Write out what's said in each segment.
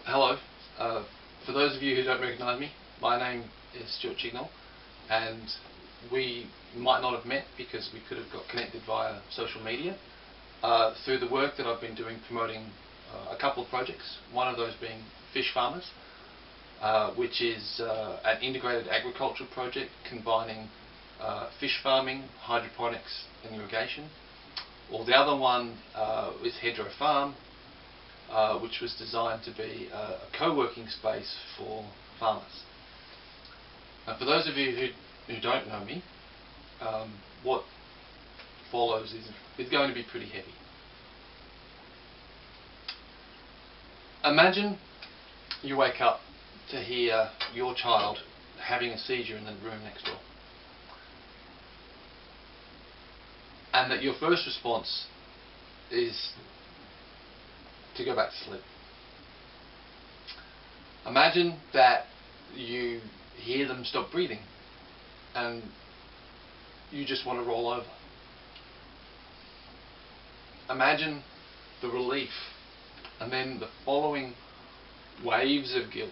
Hello. For those of you who don't recognise me, my name is Stuart Chignall, and we might not have met because we could have got connected via social media through the work that I've been doing promoting a couple of projects, one of those being Fish Farmers, which is an integrated agricultural project combining fish farming, hydroponics and irrigation. Or the other one is Hedgerow Farm, which was designed to be a co-working space for farmers. For those of you who don't know me, what follows is going to be pretty heavy. Imagine you wake up to hear your child having a seizure in the room next door, and that your first response is to go back to sleep. Imagine that you hear them stop breathing and you just want to roll over. Imagine the relief and then the following waves of guilt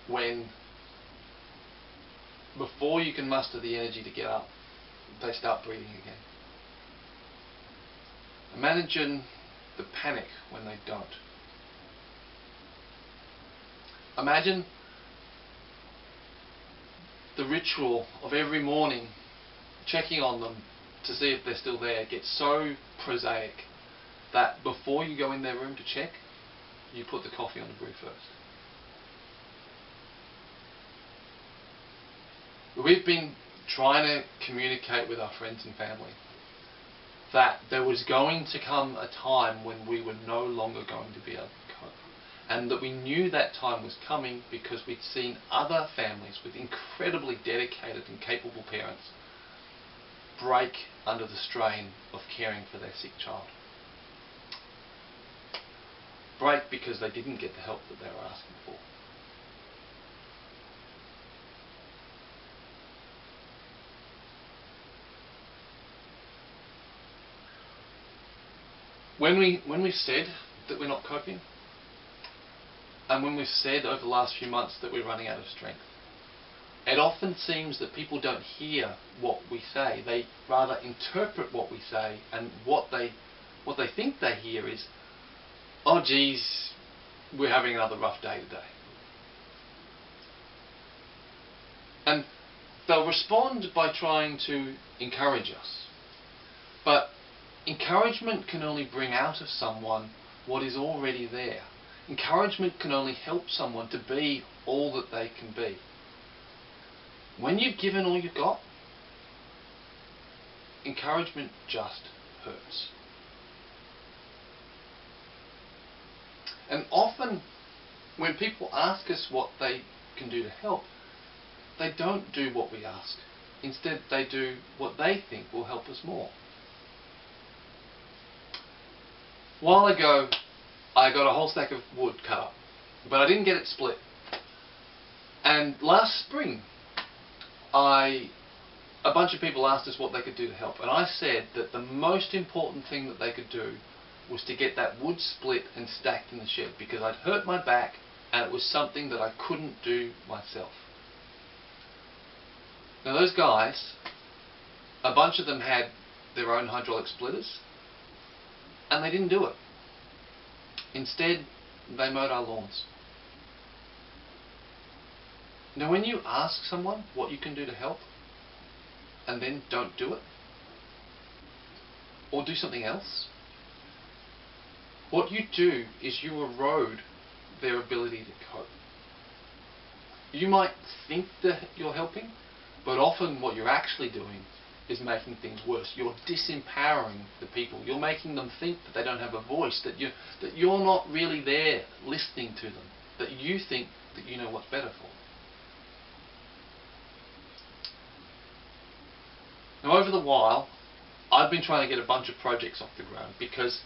when, before you can muster the energy to get up, they start breathing again. Imagine the panic when they don't. Imagine the ritual of every morning checking on them to see if they're still there gets so prosaic that before you go in their room to check, you put the coffee on the brew first. We've been trying to communicate with our friends and family that there was going to come a time when we were no longer going to be able to cope. And that we knew that time was coming because we'd seen other families with incredibly dedicated and capable parents break under the strain of caring for their sick child. Break because they didn't get the help that they were asking for. When we've said that we're not coping, and when we've said over the last few months that we're running out of strength, it often seems that people don't hear what we say. They rather interpret what we say, and what they think they hear is, "Oh geez, we're having another rough day today." And they'll respond by trying to encourage us. But encouragement can only bring out of someone what is already there. Encouragement can only help someone to be all that they can be. When you've given all you've got, encouragement just hurts. And often when people ask us what they can do to help, they don't do what we ask. Instead, they do what they think will help us more. A while ago, I got a whole stack of wood cut up, but I didn't get it split. And last spring, a bunch of people asked us what they could do to help, and I said that the most important thing that they could do was to get that wood split and stacked in the shed, because I'd hurt my back and it was something that I couldn't do myself. Now those guys, a bunch of them had their own hydraulic splitters, and they didn't do it. Instead, they mowed our lawns. Now when you ask someone what you can do to help, and then don't do it, or do something else, what you do is you erode their ability to cope. You might think that you're helping, but often what you're actually doing is making things worse. You're disempowering the people. You're making them think that they don't have a voice, that you're not really there listening to them, that you think that you know what's better for them. Now over the while, I've been trying to get a bunch of projects off the ground because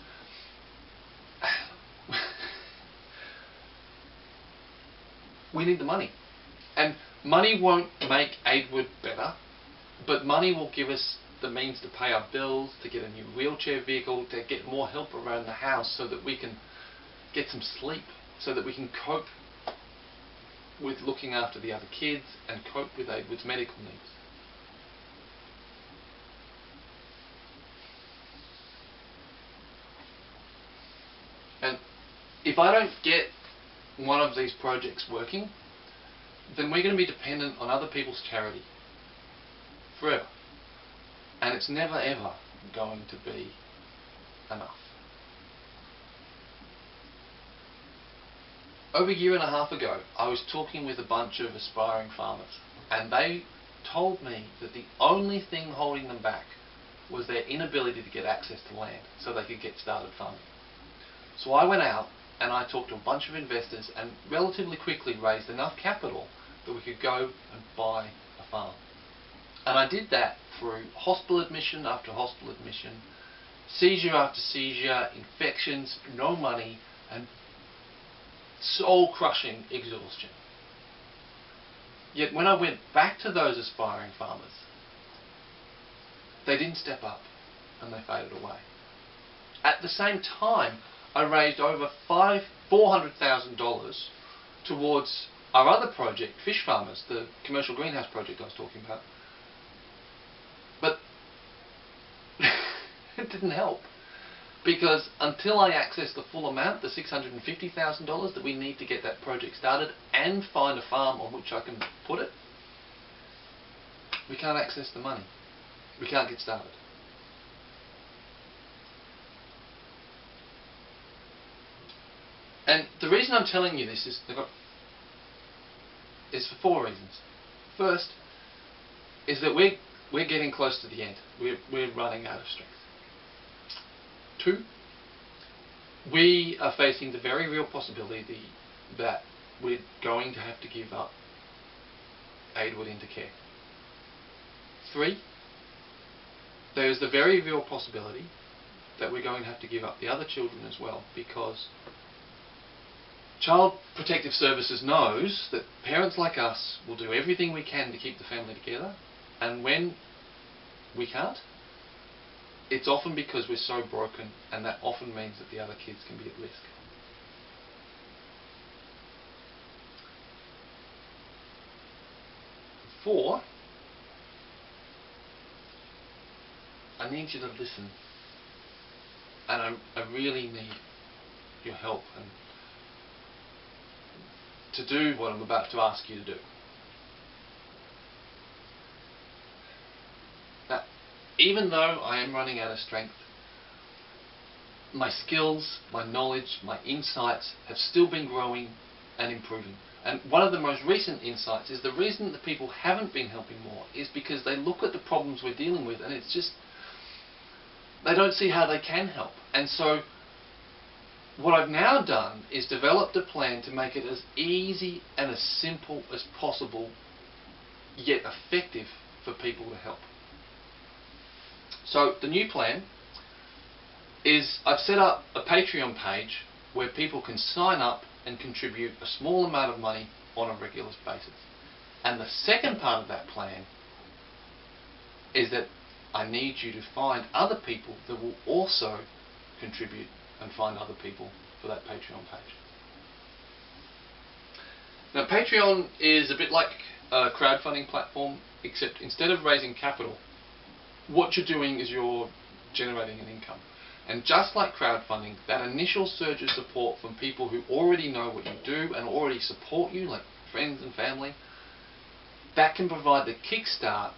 we need the money. And money won't make Eadweard better, but money will give us the means to pay our bills, to get a new wheelchair vehicle, to get more help around the house so that we can get some sleep so that we can cope with looking after the other kids and cope with Eadweard's medical needs. And if I don't get one of these projects working, then we're going to be dependent on other people's charity forever. And it's never ever going to be enough. Over a year and a half ago, I was talking with a bunch of aspiring farmers, and they told me that the only thing holding them back was their inability to get access to land so they could get started farming. So I went out and I talked to a bunch of investors and relatively quickly raised enough capital that we could go and buy a farm. And I did that through hospital admission after hospital admission, seizure after seizure, infections, no money, and soul-crushing exhaustion. Yet when I went back to those aspiring farmers, they didn't step up and they faded away. At the same time, I raised over $400,000 towards our other project, Fish Farmers, the commercial greenhouse project I was talking about. But it didn't help, because until I access the full amount, the $650,000 that we need to get that project started and find a farm on which I can put it, we can't access the money. We can't get started. And the reason I'm telling you this is for four reasons. First is that we're getting close to the end. We're running out of strength. Two, we are facing the very real possibility that we're going to have to give up Eadweard into care. Three, there is the very real possibility that we're going to have to give up the other children as well, because Child Protective Services knows that parents like us will do everything we can to keep the family together, and when we can't, it's often because we're so broken, and that often means that the other kids can be at risk. Four, I need you to listen, and I really need your help and to do what I'm about to ask you to do. Now, even though I am running out of strength, my skills, my knowledge, my insights have still been growing and improving. And one of the most recent insights is the reason that people haven't been helping more is because they look at the problems we're dealing with and it's just, they don't see how they can help. And so what I've now done is developed a plan to make it as easy and as simple as possible, yet effective for people to help. So the new plan is I've set up a Patreon page where people can sign up and contribute a small amount of money on a regular basis. And the second part of that plan is that I need you to find other people that will also contribute and find other people for that Patreon page. Now, Patreon is a bit like a crowdfunding platform, except instead of raising capital, what you're doing is you're generating an income. And just like crowdfunding, that initial surge of support from people who already know what you do and already support you, like friends and family, that can provide the kickstart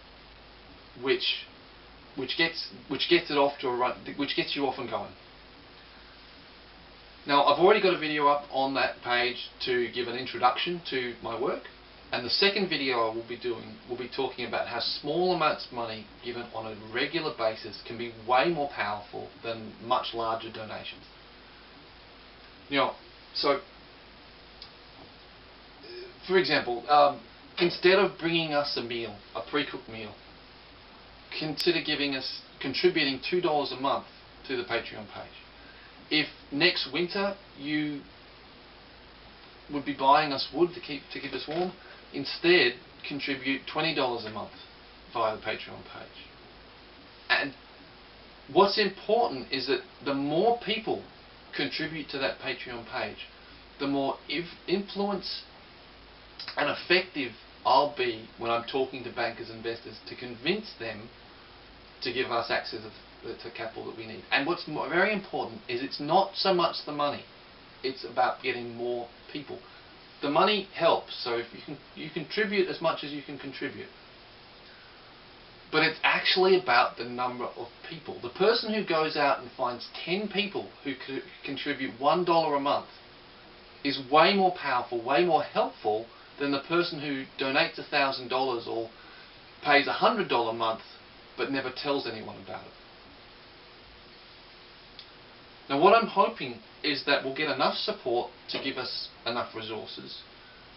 which gets it off to a run, which gets you off and going. Now, I've already got a video up on that page to give an introduction to my work, and the second video I will be doing will be talking about how small amounts of money given on a regular basis can be way more powerful than much larger donations. You know, so for example, instead of bringing us a meal, a pre-cooked meal, consider contributing $2 a month to the Patreon page. If next winter you would be buying us wood to keep us warm, instead contribute $20 a month via the Patreon page. And what's important is that the more people contribute to that Patreon page, the more influence and effective I'll be when I'm talking to bankers and investors to convince them to give us access to capital that we need. And what's very important is it's not so much the money, it's about getting more people. The money helps, so if you contribute as much as you can contribute. But it's actually about the number of people. The person who goes out and finds 10 people who contribute $1 a month is way more powerful, way more helpful than the person who donates $1,000 or pays $100 a month but never tells anyone about it. Now what I'm hoping is that we'll get enough support to give us enough resources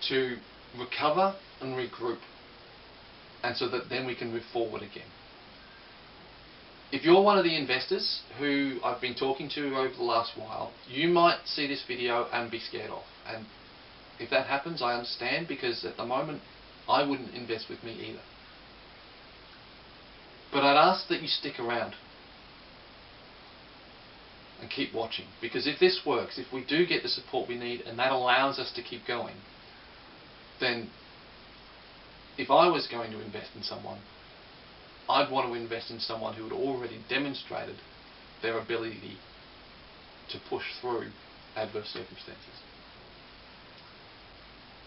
to recover and regroup, and so that then we can move forward again. If you're one of the investors who I've been talking to over the last while, you might see this video and be scared off. And if that happens, I understand, because at the moment I wouldn't invest with me either. But I'd ask that you stick around and keep watching, because if this works, if we do get the support we need and that allows us to keep going, then if I was going to invest in someone, I'd want to invest in someone who had already demonstrated their ability to push through adverse circumstances.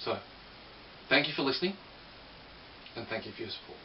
So, thank you for listening, and thank you for your support.